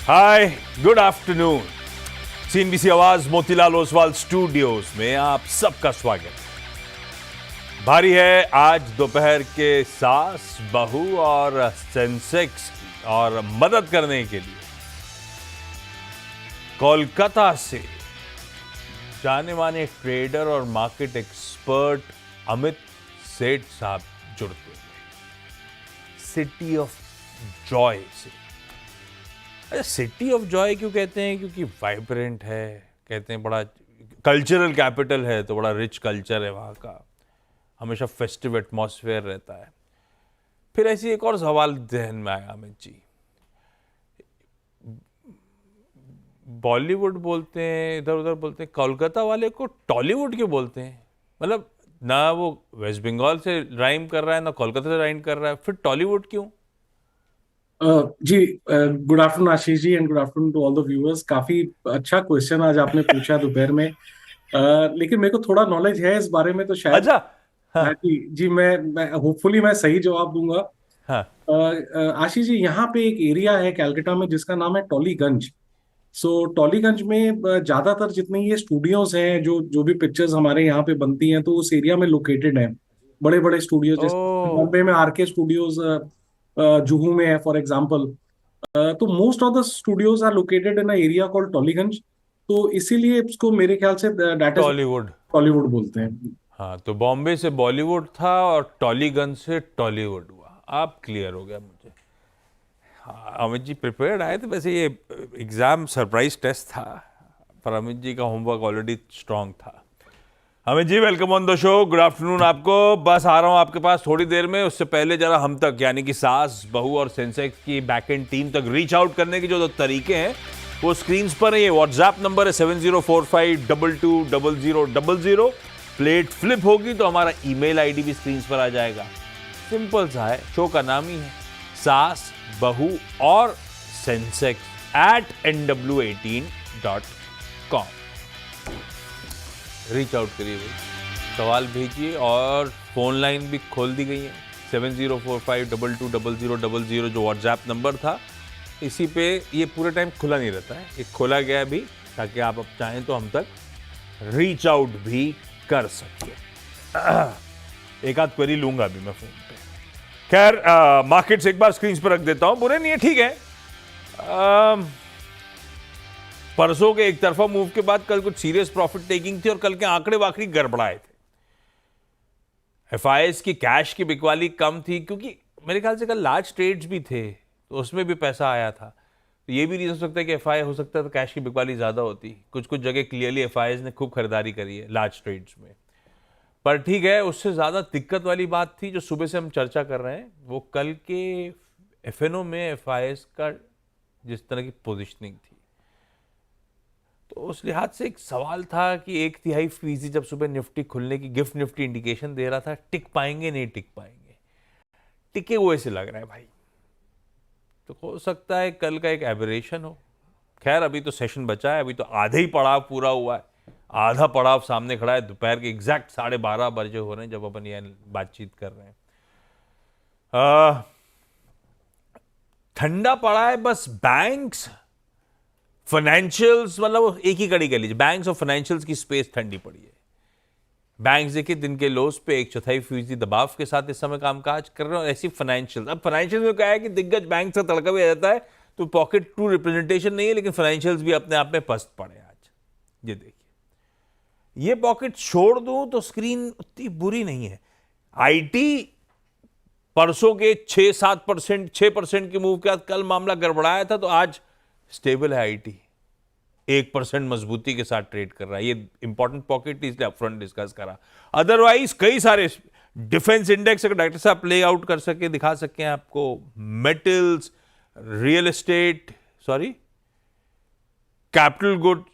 हाय, good afternoon. CNBC आवाज Motilal Oswal studios में आप सबका स्वागत। भारी है आज दोपहर के सास, बहू और सेंसेक्स और मदद करने के लिए कोलकाता से जाने माने ट्रेडर और मार्केट एक्सपर्ट अमित सेठ साहब जुड़ते हैं सिटी ऑफ जॉय से। सिटी ऑफ जॉय क्यों कहते हैं? क्योंकि वाइब्रेंट है, कहते हैं बड़ा कल्चरल कैपिटल है, तो बड़ा रिच कल्चर है वहाँ का, हमेशा फेस्टिव एटमॉस्फेयर रहता है। फिर ऐसी एक और सवाल ध्यान में आया अमित जी, बॉलीवुड बोलते हैं, इधर उधर बोलते हैं, कोलकाता वाले को टॉलीवुड क्यों बोलते हैं? मतलब ना वो वेस्ट बंगाल से राइम कर रहा है ना कोलकाता से राइम कर रहा है, फिर टॉलीवुड क्यों? जी, good afternoon Ashish ji and good afternoon to all the viewers. काफी अच्छा क्वेश्चन आज आपने पूछा दोपहर में। लेकिन मेरे को थोड़ा नॉलेज है इस बारे में, तो शायद अच्छा। हाँ। जी मैं होपफुली मैं सही जवाब दूंगा। हाँ। आशीष जी, यहाँ पे एक एरिया है कैलकाटा में जिसका नाम है टॉलीगंज। सो टॉलीगंज में ज्यादातर जितने ये स्टूडियोज हैं, जो जो भी पिक्चर्स हमारे यहाँ पे बनती हैं, तो उस एरिया में लोकेटेड हैं बड़े बड़े स्टूडियोज। जैसे ओ। बॉम्बे में आरके स्टूडियोज जुहू में है फॉर एग्जाम्पल। तो most of the studios are located in area called Tollygunge. तो इसीलिए इसको मेरे ख्याल say that is Tollywood. Tollywood बोलते हैं। हाँ, तो बॉम्बे से बॉलीवुड था और टॉलीगंज से टॉलीवुड हुआ। आप क्लियर हो गया मुझे। हाँ, अमित जी प्रिपेयर्ड आए थे। वैसे ये एग्जाम सरप्राइज टेस्ट था, पर अमित जी का होमवर्क ऑलरेडी स्ट्रांग था। Amit ji welcome on the show, good afternoon आपको। बस आ रहा हूँ आपके पास थोड़ी देर में। उससे पहले जरा हम तक, यानी कि सास, बहू और सेंसेक्स की बैकएंड टीम तक रीच आउट करने के जो तरीके हैं वो स्क्रीन पर है। ये व्हाट्सएप नंबर है 7045220000। प्लेट फ्लिप होगी तो हमारा ईमेल आईडी भी स्क्रीन पर आ जाएगा। सिंपल सा है, शो का नाम ही है सास, बहू और सेंसेक्स @nw18.com। रीच आउट करिए भाई, सवाल भेजिए। और फोन लाइन भी खोल दी गई है 7045220000 जो व्हाट्सएप नंबर था, इसी पे ये पूरे टाइम खुला नहीं रहता है, ये खोला गया है भी, ताकि आप अब चाहें तो हम तक रीच आउट भी कर सके। एक आध क्वेरी लूंगा भी मैं फोन पे। खैर, मार्केट्स एक बार स्क्रीन पर रख देता हूं, बुरे नहीं है, ठीक है। परसों के एक तरफा मूव के बाद कल कुछ सीरियस प्रॉफिट टेकिंग थी और कल के आंकड़े वाकई गड़बड़ाए थे। एफआईएस की कैश की बिकवाली कम थी, क्योंकि मेरे ख्याल से कल लार्ज ट्रेड्स भी थे तो उसमें भी पैसा आया था। तो ये भी नहीं हो सकता कि एफआई हो सकता है तो कैश की बिकवाली ज्यादा होती। कुछ कुछ जगह क्लियरली एफआईएस ने खूब खरीदारी करी है लार्ज ट्रेड्स में। पर ठीक है, उससे ज्यादा दिक्कत वाली बात थी जो सुबह से हम चर्चा कर रहे हैं, वो कल के एफएनओ में एफआईएस का जिस तरह की पोजिशनिंग थी। तो उस लिहाज से एक सवाल था कि 1/3% जब सुबह निफ्टी खुलने की गिफ्ट निफ्टी इंडिकेशन दे रहा था, टिक पाएंगे नहीं टिक पाएंगे, टिके हुए से लग रहा है भाई। तो हो सकता है कल का एक एबरेशन हो। खैर, अभी तो सेशन बचा है, अभी तो आधे ही पड़ाव पूरा हुआ है, आधा पड़ाव सामने खड़ा है। दोपहर के एग्जैक्ट 12:30 बजे हो रहे हैं जब अपन ये बातचीत कर रहे हैं। ठंडा पड़ा है बस बैंक्स, फाइनेंशियल्स, मतलब एक ही कड़ी कह लीजिए, बैंक्स और फाइनेंशियल्स की स्पेस ठंडी पड़ी है। बैंक्स देखिए दिन के लोस पे 1/4% दबाव के साथ इस समय कामकाज कर रहे हैं, और ऐसी फाइनेंशियल्स। अब फाइनेंशियल्स में क्या है कि दिग्गज बैंक से तड़का भी आ जाता है, तो पॉकेट टू रिप्रेजेंटेशन नहीं है, लेकिन फाइनेंशियल्स भी अपने आप में पस्त पड़े आज। ये देखिए, ये पॉकेट छोड़ दूं तो स्क्रीन उतनी बुरी नहीं है। आईटी परसों के 6-7%, 6% के मूव के बाद कल मामला गड़बड़ाया था, तो आज स्टेबल है आईटी, 1% मजबूती के साथ ट्रेड कर रहा है। ये इंपॉर्टेंट पॉकेट इसलिए अपफ्रंट डिस्कस करा। अदरवाइज कई सारे डिफेंस इंडेक्स अगर डॉक्टर साहब प्ले आउट कर सके, दिखा सके आपको, metals, real estate, sorry capital good,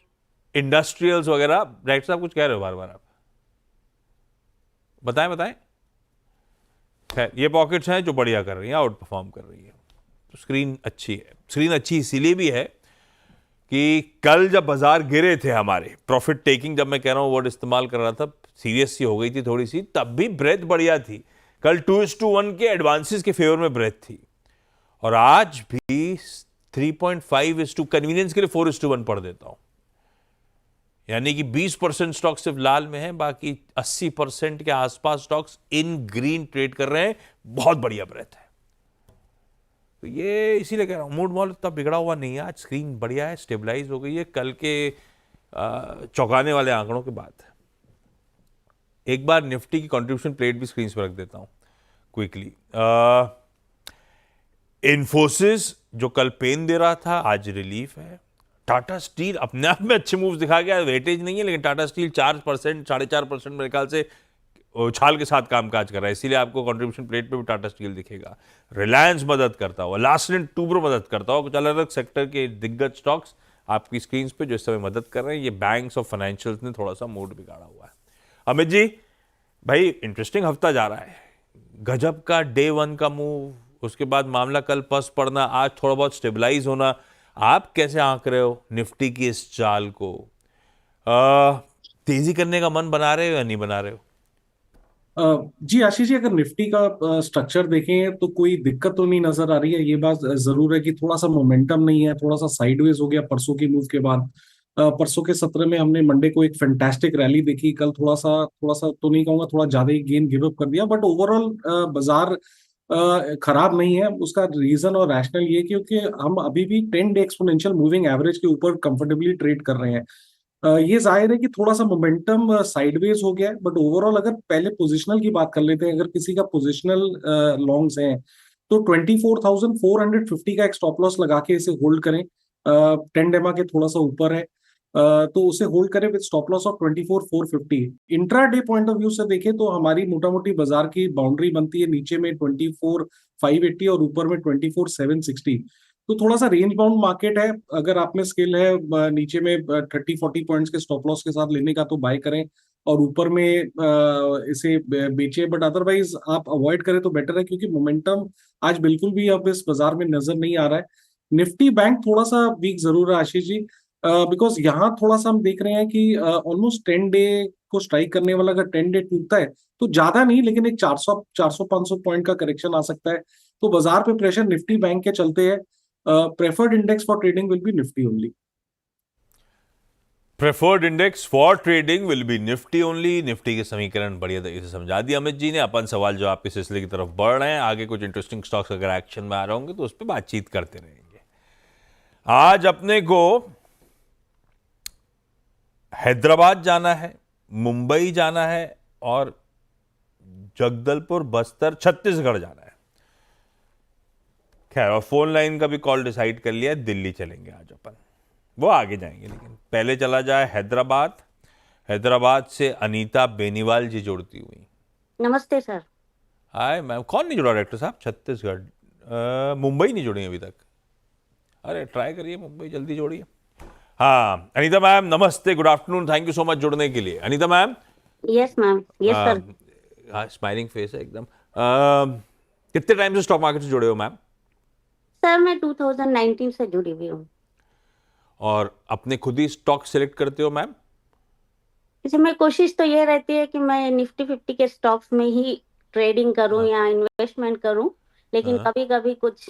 industrials वगैरह। डॉक्टर साहब कुछ कह रहे हो बार बार आप? बताएं बताएं। खैर, ये पॉकेट्स हैं जो बढ़िया कर रही हैं, आउट परफॉर्म कर रही है, तो स्क्रीन अच्छी है। स्क्रीन अच्छी इसीलिए भी है कि कल जब बाजार गिरे थे हमारे, प्रॉफिट टेकिंग जब मैं कह रहा हूं वर्ड इस्तेमाल कर रहा था, सीरियस सी हो गई थी थोड़ी सी, तब भी ब्रेथ बढ़िया थी। कल 2:1 के एडवांसेस के फेवर में ब्रेथ थी, और आज भी 3.5 कन्वीनियंस के लिए 4:1 पढ़ देता हूं, यानी कि 20% स्टॉक सिर्फ लाल में है, बाकी 80% के आसपास स्टॉक्स इन ग्रीन ट्रेड कर रहे हैं। बहुत बढ़िया ब्रेथ है। तो ये इसीलिए कह रहा हूं, मूड मॉल इतना बिगड़ा हुआ नहीं है, आज स्क्रीन बढ़िया है, स्टेबलाइज हो गई है कल के चौंकाने वाले आंकड़ों के बाद। एक बार निफ्टी की कंट्रीब्यूशन प्लेट भी स्क्रीन पर रख देता हूं क्विकली। इन्फोसिस जो कल पेन दे रहा था, आज रिलीफ है। टाटा स्टील अपने आप में अच्छे मूव्स दिखा गया, वेटेज नहीं है, लेकिन टाटा स्टील 4%, 4.5% मेरे ख्याल से उछाल के साथ कामकाज कर रहा है, इसीलिए आपको कंट्रीब्यूशन प्लेट पे भी टाटा स्टील दिखेगा। रिलायंस मदद करता हुआ, लार्सन एंड टुब्रो मदद करता हुआ, कुछ अलग अलग सेक्टर के दिग्गज स्टॉक्स आपकी स्क्रीन पे जो इस समय मदद कर रहे हैं। ये बैंक्स और फाइनेंशियल्स ने थोड़ा सा मूड बिगाड़ा हुआ है। अमित जी भाई, इंटरेस्टिंग हफ्ता जा रहा है, गजब का डे वन का मूव, उसके बाद मामला कल पस पड़ना, आज थोड़ा बहुत स्टेबलाइज होना। आप कैसे आंक रहे हो निफ्टी की इस चाल को? तेजी करने का मन बना रहे हो या नहीं बना रहे हो? जी आशीष जी, अगर निफ्टी का स्ट्रक्चर देखें तो कोई दिक्कत तो नहीं नजर आ रही है। ये बात जरूर है कि थोड़ा सा मोमेंटम नहीं है, थोड़ा सा साइडवेज हो गया परसों की मूव के बाद। परसों के सत्र में हमने मंडे को एक फैंटास्टिक रैली देखी, कल थोड़ा सा तो नहीं कहूंगा, थोड़ा ज्यादा ही गेन गिव अप कर दिया, बट ओवरऑल बाजार खराब नहीं है। उसका रीजन और रैशनल ये क्योंकि हम अभी भी 10 डे एक्सपोनेंशियल मूविंग एवरेज के ऊपर कंफर्टेबली ट्रेड कर रहे हैं। ये जाहिर है कि थोड़ा सा मोमेंटम साइडवेज हो गया है, बट ओवरऑल अगर पहले पोजिशनल की बात कर लेते हैं, अगर किसी का पोजिशनल लॉन्ग्स हैं तो 24,450 का एक स्टॉप लॉस लगा के इसे होल्ड करें। 10 डेमा के थोड़ा सा ऊपर है, तो उसे होल्ड करें with stop loss of 24,450। Intra day point of view से देखें तो हमारी मोटा मोटी बाजार की बाउंड्री बनती है नीचे में 24,580 और ऊपर में 24,760। तो थोड़ा सा रेंज बाउंड मार्केट है। अगर आप में स्किल है नीचे में 30-40 पॉइंट्स के स्टॉप लॉस के साथ लेने का तो बाय करें, और ऊपर में इसे बेचे, बट अदरवाइज आप अवॉइड करें तो बेटर है, क्योंकि मोमेंटम आज बिल्कुल भी अब इस बाजार में नजर नहीं आ रहा है। निफ्टी बैंक थोड़ा सा वीक जरूर है आशीष जी, बिकॉज यहाँ थोड़ा सा हम देख रहे हैं कि ऑलमोस्ट 10 डे को स्ट्राइक करने वाला अगर 10 डे टूटता है तो ज्यादा नहीं, लेकिन एक 400-500 पॉइंट का करेक्शन आ सकता है। तो बाजार पे प्रेशर निफ्टी बैंक के चलते हैं। preferred index for trading will be Nifty only. Preferred index for trading will be Nifty only. Nifty के समीकरण बढ़िया तरीके से समझा दिया अमित जी ने। अपन सवाल जो आपके सिलसिले की तरफ बढ़ रहे हैं, आगे कुछ इंटरेस्टिंग स्टॉक्स अगर एक्शन में आ रहे होंगे तो उस पर बातचीत करते रहेंगे। आज अपने को हैदराबाद जाना है, मुंबई जाना है और जगदलपुर, बस्तर, छत्तीसगढ़ जाना है। खैर, और फोन लाइन का भी कॉल डिसाइड कर लिया है, दिल्ली चलेंगे आज अपन, वो आगे जाएंगे, लेकिन पहले चला जाए हैदराबाद। हैदराबाद से अनीता बेनीवाल जी जुड़ती हुई। नमस्ते सर। Hi ma'am. कौन नहीं जुड़ा डायरेक्टर साहब? छत्तीसगढ़, मुंबई नहीं जुड़ी अभी तक। अरे ट्राई करिए, मुंबई जल्दी जोड़िए। हाँ अनीता मैम, नमस्ते, good afternoon, thank you so much जुड़ने के लिए। Anita ma'am. Yes ma'am. Yes sir. हाँ, स्माइलिंग फेस है एकदम। कितने टाइम से स्टॉक मार्केट से जुड़े हो मैम? सर मैं 2019 से जुड़ी हुई हूँ। और अपने खुद ही स्टॉक सिलेक्ट करते हो मैम? इसमें कोशिश तो ये रहती है कि मैं निफ्टी 50 के स्टॉक्स में ही ट्रेडिंग करूं या इन्वेस्टमेंट करूं, लेकिन कभी कभी कुछ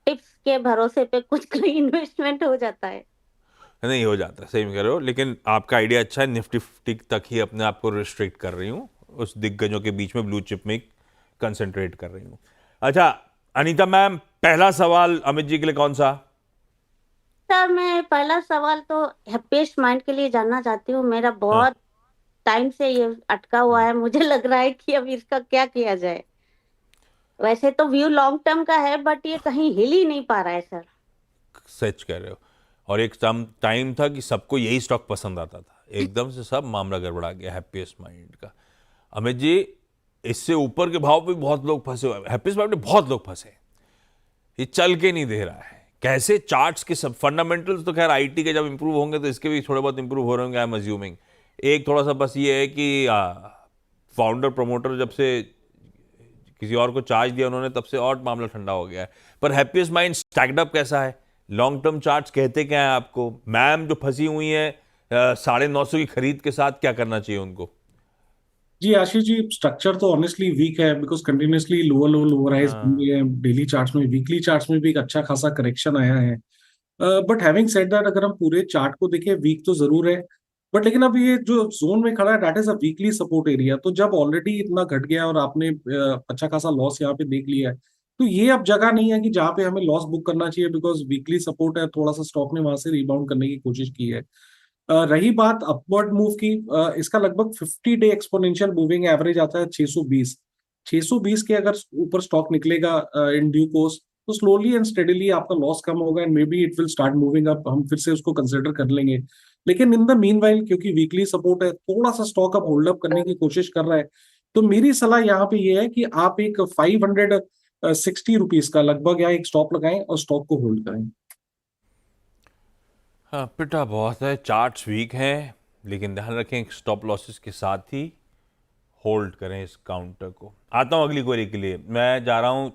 टिप्स के भरोसे पे कुछ कहीं इन्वेस्टमेंट हो जाता है। नहीं हो जाता, सही में कह रहे हो, लेकिन आपका आइडिया अच्छा है। निफ्टी 50 तक ही अपने आप को रिस्ट्रिक्ट कर रही हूँ, उस दिग्गजों के बीच में ब्लू चिप में कंसंट्रेट कर रही हूँ। अच्छा अनीता मैम, पहला सवाल अमित जी के लिए कौन सा? सर मैं पहला सवाल तो हैप्पीएस्ट माइंड के लिए जानना चाहती हूँ। मेरा बहुत टाइम से ये अटका हुआ है, मुझे लग रहा है कि अब इसका क्या किया जाए। वैसे तो व्यू लॉन्ग टर्म का है, बट ये कहीं हिल ही नहीं पा रहा है सर। सच कह रहे हो। और एक टाइम था कि सबको यही स्टॉक पसंद आता था, एकदम से सब मामला गड़बड़ा गया हैप्पीएस्ट माइंड का। अमित जी, इससे ऊपर के भाव पे बहुत लोग फंसे हुए हैं, हैप्पीएस्ट माइंड में बहुत लोग फंसे, ये चल के नहीं दे रहा है। कैसे चार्ट्स के सब फंडामेंटल्स तो खैर आईटी के जब इंप्रूव होंगे तो इसके भी थोड़े बहुत इंप्रूव हो रहे होंगे, आई एम अज्यूमिंग। एक थोड़ा सा बस ये है कि फाउंडर प्रमोटर जब से किसी और को चार्ज दिया उन्होंने, तब से और मामला ठंडा हो गया है। पर हैप्पीएस्ट माइंड स्टैक्ड अप कैसा है? लॉन्ग टर्म चार्ट्स कहते क्या है आपको? मैम जो फंसी हुई है 950 की खरीद के साथ, क्या करना चाहिए उनको? जी आशीष जी, स्ट्रक्चर तो ऑनेस्टली वीक है, बिकॉज कंटिन्यूसली लोअर हाइज बन गए हैं। डेली चार्ट्स में, वीकली चार्ट्स में भी एक अच्छा खासा करेक्शन आया है। बट हैविंग सेड दैट, अगर हम पूरे चार्ट को देखें, वीक तो जरूर है, बट लेकिन अब ये जो जोन में खड़ा है that is a weekly support area. तो जब ऑलरेडी इतना घट गया और आपने अच्छा खासा लॉस यहाँ पे देख लिया है, तो ये अब जगह नहीं है कि जहाँ पे हमें लॉस बुक करना चाहिए, बिकॉज वीकली सपोर्ट है, थोड़ा सा स्टॉक ने वहां से रिबाउंड करने की कोशिश की है। रही बात अपवर्ड मूव की, इसका लगभग 50 डे एक्सपोनेंशियल मूविंग एवरेज आता है 620। 620 के अगर ऊपर स्टॉक निकलेगा इन ड्यू कोर्स, तो स्लोली एंड स्टेडीली आपका लॉस कम होगा and may be it will start moving up, हम फिर से उसको कंसिडर कर लेंगे। लेकिन इन द मीनवाइल, क्योंकि वीकली सपोर्ट है, थोड़ा सा स्टॉक अप होल्ड अप करने की कोशिश कर रहा है, तो मेरी सलाह यहाँ पे ये है कि आप एक 560 रुपीज का लगभग यहाँ एक स्टॉप लगाएं और स्टॉक को होल्ड करें। हाँ, पिटा बहुत है, चार्ट्स वीक हैं, लेकिन ध्यान रखें स्टॉप लॉसेस के साथ ही होल्ड करें इस काउंटर को। आता हूं अगली क्वेरी के लिए। मैं जा रहा हूं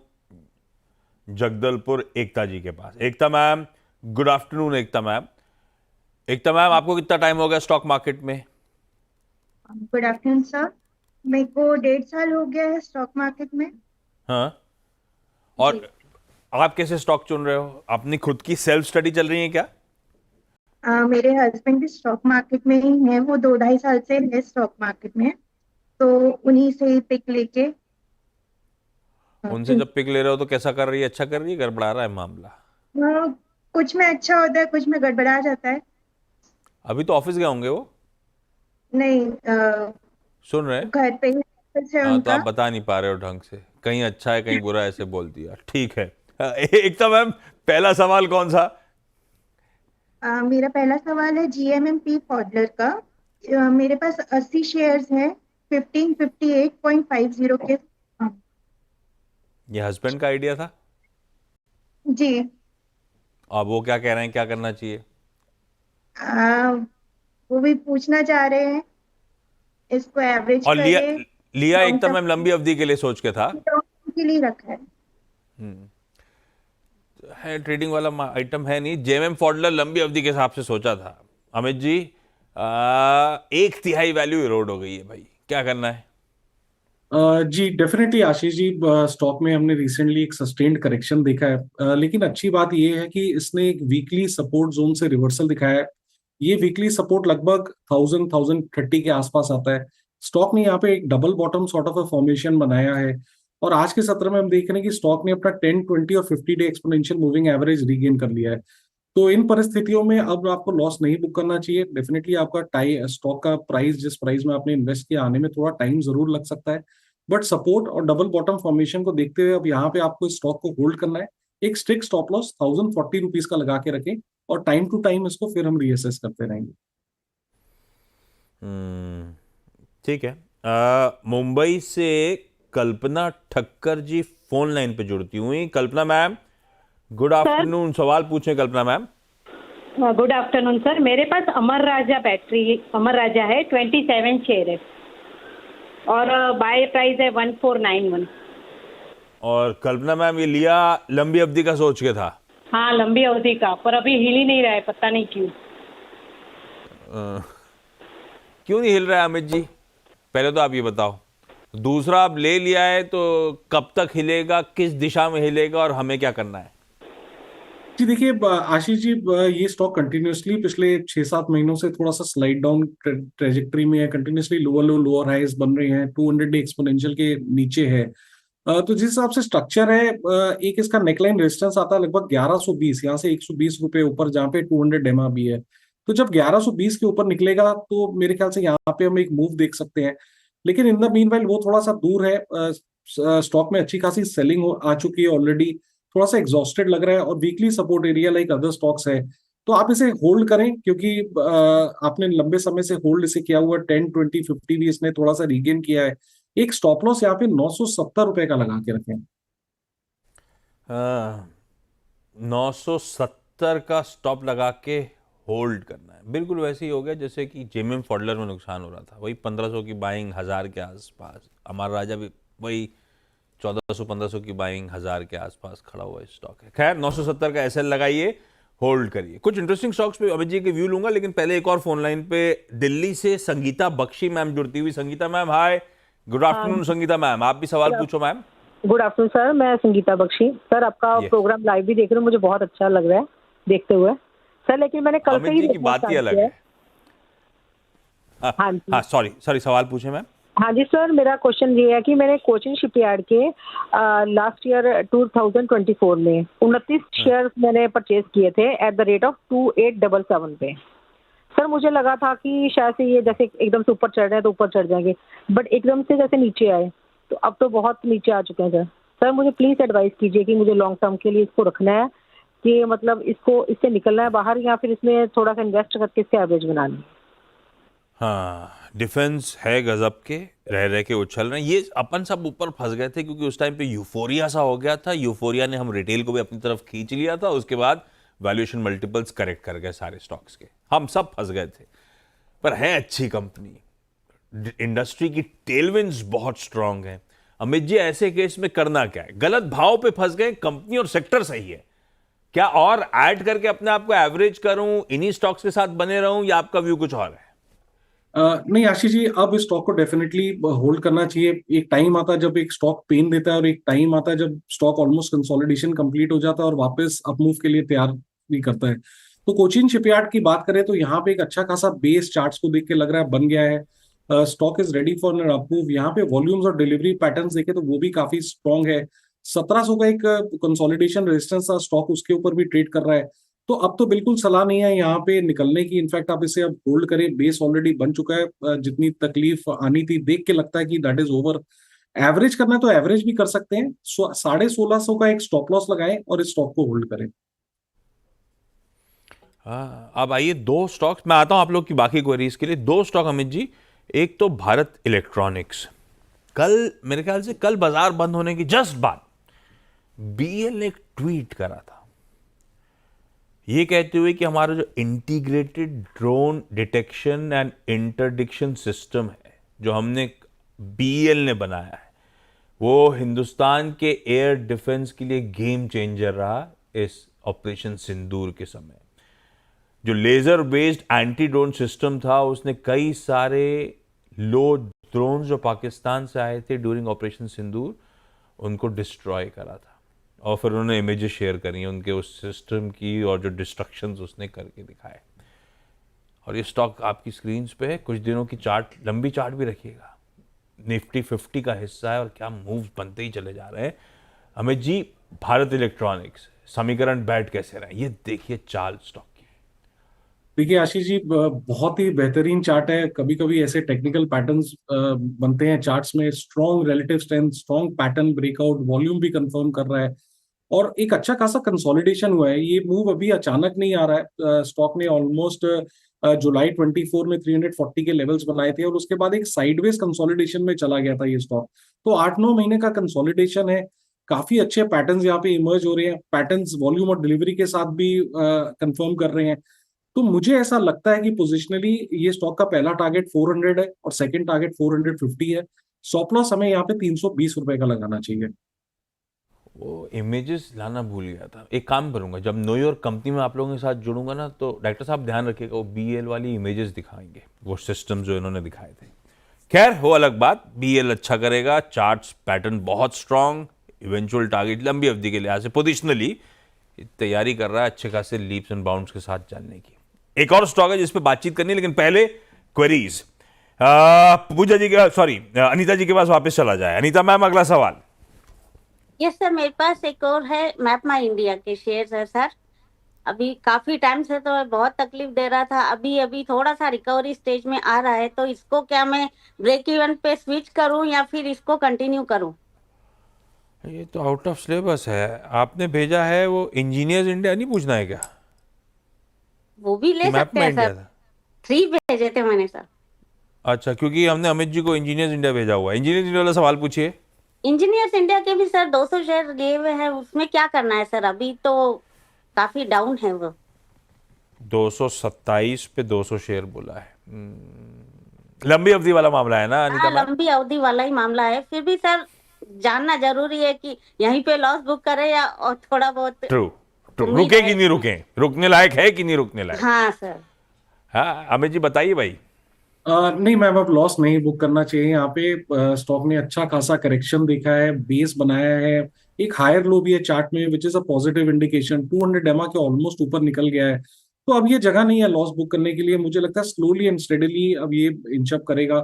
जगदलपुर एकता जी के पास। एकता मैम, गुड आफ्टरनून। एकता मैम, आपको कितना टाइम हो गया स्टॉक मार्केट में? Good afternoon sir. मेरे को 1.5 साल हो गया है स्टॉक मार्केट में। हाँ, जी। और आप कैसे स्टॉक चुन रहे हो? अपनी खुद की सेल्फ स्टडी चल रही है क्या? मेरे हस्बैंड भी स्टॉक मार्केट में ही हैं, वो 2-2.5 साल से है स्टॉक मार्केट में, तो उन्हीं से ही पिक लेके उनसे जब पिक ले रहे हो तो कैसा कर रही है? अच्छा कर रही है, गड़बड़ा रहा है मामला? कुछ में अच्छा होता है, कुछ में गड़बड़ा जाता है। अभी तो ऑफिस गए होंगे वो, नहीं, सुन रहे हैं? घर पे ही ऑफिस है हाँ, तो उनका। आप बता नहीं पा रहे हो ढंग से, कहीं अच्छा है कहीं बुरा है, ऐसे बोल दिया। ठीक है। एकता मैम, पहला सवाल कौन सा? मेरा पहला सवाल है GMMP फॉडलर का। मेरे पास 80 शेयर्स हैं 1558.50 के। ये हस्बैंड का आइडिया था? जी। अब वो क्या कह रहे हैं, क्या करना चाहिए? आ, वो भी पूछना चाह रहे हैं इसको एवरेज और लिया करे। लिया लॉन्ग एकता टर्म मैम लंबी अवधि के लिए सोच के था? के लिए रखा है। है ट्रेडिंग वाला आइटम है नहीं। जेएमएम फॉडलर लंबी अवधि के हिसाब से सोचा था। अमित जी, 1/3 वैल्यू इरोड हो गई है भाई, क्या करना है? जी डेफिनेटली आशीष जी, स्टॉक में हमने रिसेंटली एक सस्टेन्ड करेक्शन देखा है, लेकिन अच्छी बात ये है कि इसने एक वीकली सपोर्ट जोन से रिवर्सल दिखाया है। ये वीकली सपोर्ट लगभग 1030 के आसपास आता है। स्टॉक ने यहाँ पे एक double bottom sort of a formation बनाया है, और आज के सत्र में हम देख रहे हैं कि स्टॉक ने अपना 10, 20 और 50 day exponential moving average regain कर लिया है। तो इन परिस्थितियों में अब आपको लॉस नहीं बुक करना चाहिए। डेफिनेटली आपका स्टॉक का प्राइस, जिस प्राइस में आपने इन्वेस्ट किया, आने में थोड़ा टाइम जरूर लग सकता है, बट सपोर्ट और डबल बॉटम फॉर्मेशन को देखते हुए अब यहाँ पे आपको स्टॉक को होल्ड करना है। एक स्ट्रिक्ट स्टॉप लॉस 1040 रुपीज का लगा के रखें, और टाइम टू टाइम इसको फिर हम रीअसेस करते रहेंगे। ठीक है। मुंबई से कल्पना ठक्कर जी फोन लाइन पे जुड़ती हुई। कल्पना मैम, गुड आफ्टरनून। सवाल पूछें कल्पना मैम। Good afternoon sir. मेरे पास अमर राजा है 27 शेयर है, और बाय प्राइस है 1491। और कल्पना मैम, ये लिया लंबी अवधि का सोच के था? हाँ, लंबी अवधि का, पर अभी हिल ही नहीं रहा है, पता नहीं क्यों। क्यों नहीं हिल रहा है अमित जी? पहले तो आप ये बताओ। दूसरा, आप ले लिया है तो कब तक हिलेगा, किस दिशा में हिलेगा, और हमें क्या करना है? जी देखिए आशीष जी, ये स्टॉक कंटिन्यूसली पिछले 6-7 महीनों से थोड़ा सा स्लाइड डाउन ट्रेजेक्टरी में है। Continuously lower low lower highs बन रहे हैं, 200 डे एक्सपोनेंशियल के नीचे है। तो जिस हिसाब से स्ट्रक्चर है, एक इसका नेकलाइन रेजिस्टेंस आता है लगभग 1120, यहाँ से 120 रुपए ऊपर, जहाँ पे 200 एमआ भी है। तो जब 1120 के ऊपर निकलेगा तो मेरे ख्याल से यहाँ पे हम एक मूव देख सकते हैं। लेकिन इन द मीनवाइल वो थोड़ा सा दूर है। स्टॉक में अच्छी खासी सेलिंग आ चुकी है ऑलरेडी, थोड़ा सा एग्जॉस्टेड लग रहा है, और weekly support area like other stocks है। तो आप इसे होल्ड करें, क्योंकि आपने लंबे समय से होल्ड इसे किया हुआ, 10, 20, 50 भी इसने थोड़ा सा रीगेन किया है। एक स्टॉप लॉस यहाँ पे 970 रुपए का लगा के रखें। 970 का स्टॉप लगा के होल्ड करना है। बिल्कुल वैसे ही हो गया जैसे कि जेएमएम फॉडलर में नुकसान हो रहा था, वही 1500 की बाइंग, 1000 के आसपास। अमर राजा भी वही 1400-1500 की बाइंग, 1000 के आसपास खड़ा हुआ स्टॉक है। खैर, 970 का एसएल लगाइए, होल्ड करिए। कुछ इंटरेस्टिंग स्टॉक्स पे अमित जी के व्यू लूंगा, लेकिन पहले एक और फोन लाइन पे दिल्ली से संगीता बख्शी मैम जुड़ती हुई। संगीता मैम, हाय, गुड आफ्टरनून। संगीता मैम, आप भी सवाल पूछो मैम। गुड आफ्टरनून सर, मैं संगीता बख्शी। सर, आपका प्रोग्राम लाइव भी देख रही हूँ, मुझे बहुत अच्छा लग रहा है। देखते हुए सर। लेकिन मैंने कल से अमित ही जी की देखना बात ही स्टार्ट अलग किया है। हाँ जी। हाँ सॉरी सवाल पूछे मैम। हाँ जी सर, मेरा क्वेश्चन ये है कि मैंने कोचिन शिपयार्ड के लास्ट ईयर 2024 में 29 शेयर मैंने परचेज किए थे एट द रेट ऑफ 2877 पे। सर मुझे लगा था कि शायद से ये जैसे एकदम से ऊपर चढ़ रहे हैं तो ऊपर चढ़ जाएंगे, बट एकदम से जैसे नीचे आए तो अब तो बहुत नीचे आ चुके हैं सर। सर मुझे प्लीज़ एडवाइस कीजिए कि मुझे लॉन्ग टर्म के लिए इसको रखना है कि मतलब इसको इससे निकलना है बाहर, या फिर इसमें थोड़ा सा इन्वेस्ट करके इससे एवरेज बनानी है। हाँ, डिफेंस है गजब के, रह के उछल रहे हैं। ये अपन सब ऊपर फंस गए थे क्योंकि उस टाइम पे यूफोरिया सा हो गया था। यूफोरिया ने हम रिटेल को भी अपनी तरफ खींच लिया था। उसके बाद वैल्यूएशन मल्टीपल्स करेक्ट कर गए सारे स्टॉक्स के, हम सब फंस गए थे। पर है अच्छी कंपनी, इंडस्ट्री की टेलविंड्स बहुत स्ट्रांग हैं। अमित जी ऐसे केस में करना क्या है? गलत भाव पे फंस गए, कंपनी और सेक्टर सही है, क्या और ऐड करके अपने आप को एवरेज करूं, इन्हीं स्टॉक्स के साथ बने रहूं, या आपका व्यू कुछ और है? नहीं आशीष जी, अब इस स्टॉक को डेफिनेटली होल्ड करना चाहिए। एक टाइम आता है जब एक स्टॉक पेन देता है, और एक टाइम आता है जब स्टॉक ऑलमोस्ट कंसोलिडेशन कंप्लीट हो जाता है और वापस अप मूव के लिए तैयार भी करता है। तो कोचिन शिपयार्ड की बात करें तो यहाँ पे एक अच्छा खासा बेस चार्ट्स को देख के लग रहा है बन गया है। Stock is ready for an up move. यहाँ पे वॉल्यूम्स और डिलीवरी पैटर्न्स देखे तो वो भी काफी स्ट्रॉन्ग है। 1700 का एक कंसोलिडेशन रेजिस्टेंस था, स्टॉक उसके ऊपर भी ट्रेड कर रहा है। तो अब तो बिल्कुल सलाह नहीं है यहाँ पे निकलने की। इनफैक्ट आप इसे अब होल्ड करें, बेस ऑलरेडी बन चुका है। जितनी तकलीफ आनी थी देख के लगता है कि दैट इज ओवर। एवरेज करना है तो एवरेज भी कर सकते हैं। 1650 का एक स्टॉप लॉस लगाएं और इस स्टॉक को होल्ड करें। हाँ, अब आइए दो स्टॉक्स, मैं आता हूं आप लोग की बाकी क्वेरीज के लिए। दो स्टॉक अमित जी, एक तो भारत इलेक्ट्रॉनिक्स। कल मेरे ख्याल से कल बाजार बंद होने की जस्ट बाद बीएल ने एक ट्वीट करा था ये कहते हुए कि हमारा जो integrated drone detection and interdiction system है जो हमने बीएल ने बनाया है, वो हिंदुस्तान के एयर डिफेंस के लिए गेम चेंजर रहा इस ऑपरेशन सिंदूर के समय। जो laser based anti drone system था उसने कई सारे लो ड्रोन जो पाकिस्तान से आए थे ड्यूरिंग ऑपरेशन सिंदूर उनको डिस्ट्रॉय करा था। और फिर उन्होंने इमेजेस शेयर करी हैं उनके उस सिस्टम की और जो डिस्ट्रक्शंस उसने करके दिखाए। और ये स्टॉक आपकी स्क्रीन पे है, कुछ दिनों की चार्ट, लंबी चार्ट भी रखिएगा। निफ्टी 50 का हिस्सा है और क्या मूव बनते ही चले जा रहे हैं। अमित जी, भारत इलेक्ट्रॉनिक्स समीकरण बैठ कैसे रहे, ये देखिए चाल स्टॉक की। देखिए आशीष जी, बहुत ही बेहतरीन चार्ट है। कभी कभी ऐसे टेक्निकल पैटर्न्स बनते हैं चार्ट्स में, strong relative strength, strong pattern breakout, volume भी कंफर्म कर रहा है और एक अच्छा खासा कंसोलिडेशन हुआ है। ये मूव अभी अचानक नहीं आ रहा है। स्टॉक ने ऑलमोस्ट जुलाई 24 में 340 के लेवल्स बनाए थे और उसके बाद एक साइडवेज कंसोलिडेशन में चला गया था ये स्टॉक। तो 8-9 महीने का कंसोलिडेशन है। काफी अच्छे पैटर्न्स यहाँ पे इमर्ज हो रहे हैं। पैटर्न्स वॉल्यूम और डिलीवरी के साथ भी कंफर्म कर रहे हैं। तो मुझे ऐसा लगता है कि पोजिशनली ये स्टॉक का पहला टारगेट 400 है और सेकंड टारगेट 450 है। स्टॉप लॉस हमें यहाँ पे 320 रुपए का लगाना चाहिए। वो इमेजेस लाना भूल गया था। एक काम करूंगा, जब न्यू ईयर कंपनी में आप लोगों के साथ जुड़ूंगा ना तो डायरेक्टर साहब ध्यान रखिएगा, वो बीएल वाली इमेजेस दिखाएंगे, वो सिस्टम जो इन्होंने दिखाए थे। खैर वो अलग बात, बीएल अच्छा करेगा, चार्ट्स पैटर्न बहुत स्ट्रांग, इवेंचुअल टारगेट लंबी अवधि के लिहाज से पोजिशनली तैयारी कर रहा है अच्छे खासे लीप्स एंड बाउंड्स के साथ चलने की। एक और स्टॉक है जिस पे बातचीत करनी है, लेकिन पहले क्वेरीज। पूजा जी के, सॉरी अनीता जी के पास वापस चला जाए। अनीता मैम, अगला सवाल। यस सर, मेरे पास एक और है, मैप माई इंडिया के शेयर है सर। अभी काफी टाइम से तो बहुत तकलीफ दे रहा था, अभी अभी थोड़ा सा रिकवरी स्टेज में आ रहा है। तो इसको क्या मैं ब्रेक इवन पे स्विच करूं या फिर इसको कंटिन्यू करूं? ये तो आउट ऑफ सिलेबस है। आपने भेजा है वो इंजीनियर्स इंडिया, नहीं पूछना है क्या? वो भी ले मैप सकते में हैं इंडिया सर। था। 3 भेजे थे मैंने सर। अच्छा, क्योंकि हमने अमित जी को इंजीनियर्स इंडिया भेजा हुआ है। इंजीनियर्स इंडिया वाला सवाल पूछिए। इंजीनियर्स इंडिया के भी सर 200 शेयर लिए हुए हैं, उसमें क्या करना है सर? अभी तो काफी डाउन है वो। 227 पे 200 शेयर बोला है। लंबी अवधि वाला मामला है ना अनीता हाँ, मैम? लंबी अवधि वाला ही मामला है। फिर भी सर जानना जरूरी है कि यहीं पे लॉस बुक करें या और थोड़ा बहुत ट्रू ट्रू, उम्मीद रुके है कि नहीं रुके, रुकने लायक है कि नहीं रुकने लायक? हाँ सर। हाँ अमित जी बताइए भाई। नहीं मैम, अब लॉस नहीं बुक करना चाहिए। यहाँ पे स्टॉक ने अच्छा खासा करेक्शन देखा है, बेस बनाया है, एक हायर लो भी है चार्ट में, which is a positive indication. 200 एमआ के ऑलमोस्ट ऊपर निकल गया है, तो अब ये जगह नहीं है लॉस बुक करने के लिए। मुझे लगता है स्लोली एंड स्टेडली अब ये इंचअप करेगा।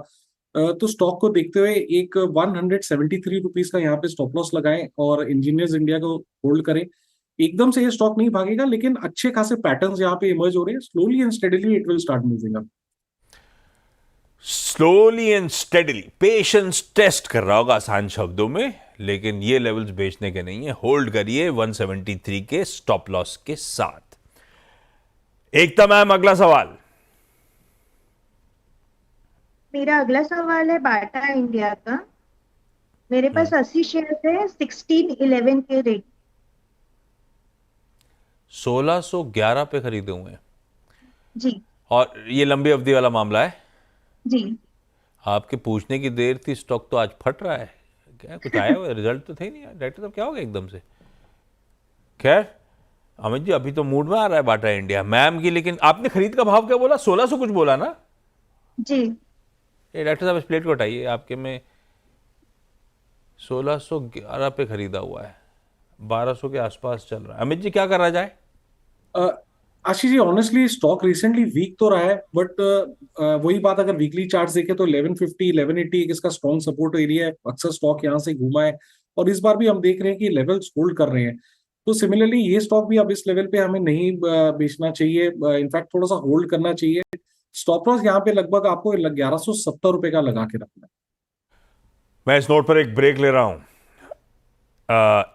तो स्टॉक को देखते हुए एक 173 रुपीज का यहाँ पे स्टॉप लॉस लगाएं और इंजीनियर्स इंडिया को होल्ड करें। एकदम से ये स्टॉक नहीं भागेगा, लेकिन अच्छे खासे पैटर्न्स यहाँ पे इमर्ज हो रहे हैं। Slowly and steadily it will start moving up. Slowly and steadily, patience test कर रहा होगा आसान शब्दों में, लेकिन ये लेवल्स बेचने के नहीं है। होल्ड करिए 173 के स्टॉप लॉस के साथ। एकता मैम, अगला सवाल। मेरा अगला सवाल है बाटा इंडिया का। मेरे पास 80 शेयर है 1611 के रेट। 1611 पे खरीदे हुए हैं जी और ये लंबी अवधि वाला मामला है। जी। आपके पूछने की देर थी, स्टॉक तो आज फट रहा है। क्या कुछ आया हुआ रिजल्ट तो थे नहीं यार, डायरेक्टर साहब क्या हो गया एकदम से। खैर अमित जी, अभी तो मूड में आ रहा है बाटा इंडिया मैम की, लेकिन आपने खरीद का भाव क्या बोला? 1600 कुछ बोला ना? जी ये डायरेक्टर साहब इस प्लेट को हटाइए, आपके में 1611 पे खरीदा हुआ है, 1200 के आसपास चल रहा है। अमित जी क्या करा जाए? Ashish ji, honestly stock recently week तो रहा है, बट वही बात, अगर वीकली चार्ट देखे तो 1150 1180 इसका स्ट्रॉन्ग सपोर्ट एरिया है। अक्सर स्टॉक यहाँ से घूमा है और इस बार भी हम देख रहे हैं कि लेवल्स होल्ड कर रहे हैं। तो सिमिलरली ये स्टॉक भी अब इस लेवल पे हमें नहीं बेचना चाहिए, इनफैक्ट थोड़ा सा होल्ड करना चाहिए। स्टॉप लॉस यहाँ पे लगभग आपको 1170 रुपए का लगा के रखना है। मैं इस नोट पर एक ब्रेक ले रहा हूं।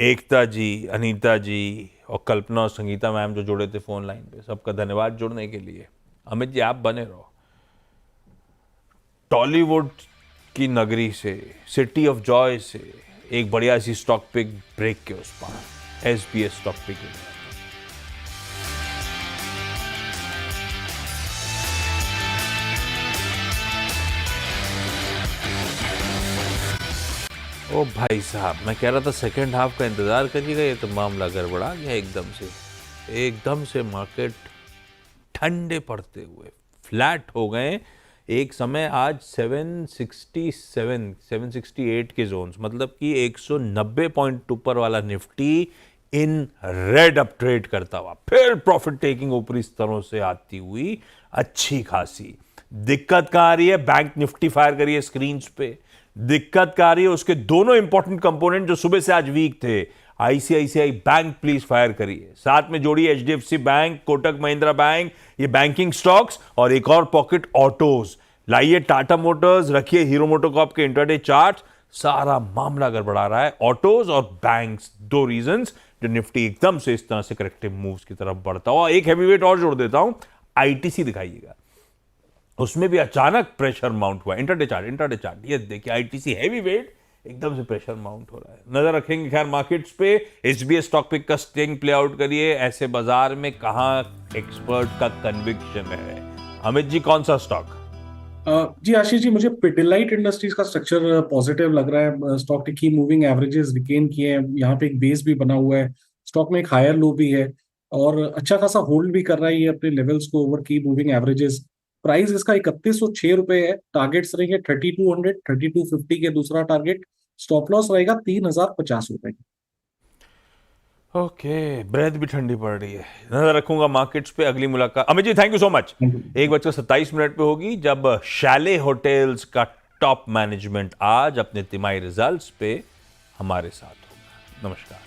एकता जी, अनीता जी और कल्पना और संगीता मैम जो जुड़े थे फोन लाइन पे, सबका धन्यवाद जुड़ने के लिए। अमित जी आप बने रहो। टॉलीवुड की नगरी से, सिटी ऑफ जॉय से एक बढ़िया सी स्टॉक पिक ब्रेक के उस पार, एसबीएस स्टॉक पिक। ओ भाई साहब, मैं कह रहा था सेकेंड हाफ का इंतजार करिएगा, ये तो मामला गड़बड़ा गया एकदम से मार्केट ठंडे पड़ते हुए फ्लैट हो गए। एक समय आज 767 768 के जोन्स, मतलब कि 190 पॉइंट ऊपर वाला Nifty in read up trade करता हुआ, फिर प्रॉफिट टेकिंग ऊपरी स्तरों से आती हुई अच्छी खासी। दिक्कत कहां आ रही है? बैंक निफ्टी फायर करिए स्क्रीन पे। दिक्कत क्या आ रही है? उसके दोनों इंपॉर्टेंट कंपोनेंट जो सुबह से आज वीक थे। आईसीआईसीआई बैंक प्लीज फायर करिए, साथ में जोड़िए HDFC bank, Kotak Mahindra bank, ये बैंकिंग स्टॉक्स, और एक और पॉकेट ऑटोज लाइए, टाटा मोटर्स रखिए, हीरो मोटोकॉर्प के इंट्राडे चार्ट। सारा मामला गड़बड़ा रहा है। ऑटोज और बैंक्स, दो रीजंस जो निफ्टी एकदम से इस तरह से करेक्टिव मूव्स की तरफ बढ़ता हुआ। एक हैवीवेट और जोड़ देता हूं, आईटीसी दिखाइएगा, उसमें भी अचानक प्रेशर माउंट हुआ। इंटरडे चार्ट ये देखिए, आईटीसी हैवी वेट एकदम से प्रेशर माउंट हो रहा है। नजर रखेंगे खैर मार्केट्स पे। एसबीएस स्टॉक पिक का स्टिंग प्ले आउट करिए। ऐसे बाजार में कहां एक्सपर्ट का कन्विक्शन है? अमित जी कौन सा स्टॉक? जी आशीष जी, मुझे पिडिलाइट इंडस्ट्रीज का स्ट्रक्चर पॉजिटिव लग रहा है। स्टॉक ने की मूविंग एवरेजेस रिकेन किए हैं, यहाँ पे एक बेस भी बना हुआ है, स्टॉक में एक हायर लो भी है और अच्छा खासा होल्ड भी कर रहा है ये अपने लेवल्स को ओवर की मूविंग एवरेजेस। प्राइस इसका 3106 रुपए है। टारगेट्स रहेंगे 3200 3250 के दूसरा टारगेट। स्टॉप लॉस रहेगा 3050 रुपए। ओके, ब्रेथ भी ठंडी पड़ रही है। नजर रखूंगा मार्केट्स पे। अगली मुलाकात Amit ji, thank you so much. 1:27 पे होगी जब शैले होटल्स का टॉप मैनेजमेंट आज अपने तिमाही रिजल्ट्स पे हमारे साथ होगा। नमस्कार।